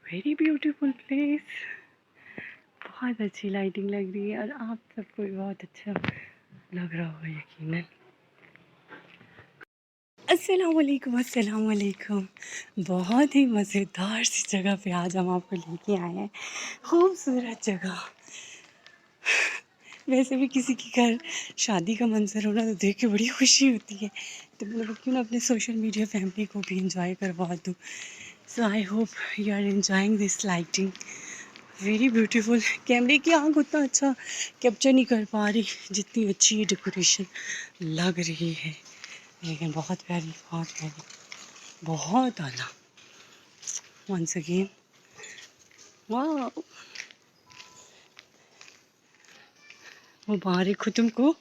Very beautiful place, बहुत अच्छी lighting लग रही है और आप सबको भी बहुत अच्छा लग रहा होगा यकीनन। अस्सलामुअलैकुम, अस्सलामुअलैकुम। बहुत ही मज़ेदार सी जगह पे आज हम आपको लेके आए हैं, खूबसूरत जगह। वैसे भी किसी के घर शादी का मंजर होना तो देख के बड़ी खुशी होती है, तो मैंने क्यों ना अपने सोशल मीडिया फैमिली को भी इंजॉय करवा दूँ। So I hope you are enjoying this lighting, very beautiful. कैमरे की आँख उतना अच्छा कैप्चर नहीं कर पा रही जितनी अच्छी ये डेकोरेशन लग रही है, लेकिन बहुत प्यारी, बहुत प्यारी, बहुत आला। वंस अगेन वाह, मुबारक हो तुमको,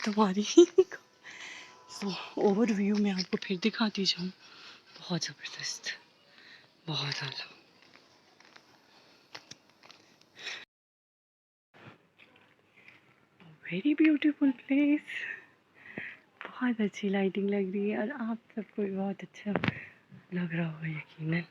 तुम्हारी। ओवर व्यू में आपको फिर दिखाती जाऊँ, बहुत ज़बरदस्त, बहुत आला। वेरी ब्यूटीफुल प्लेस, बहुत अच्छी लाइटिंग लग रही है और आप सबको भी बहुत अच्छा लग रहा होगा यकीनन।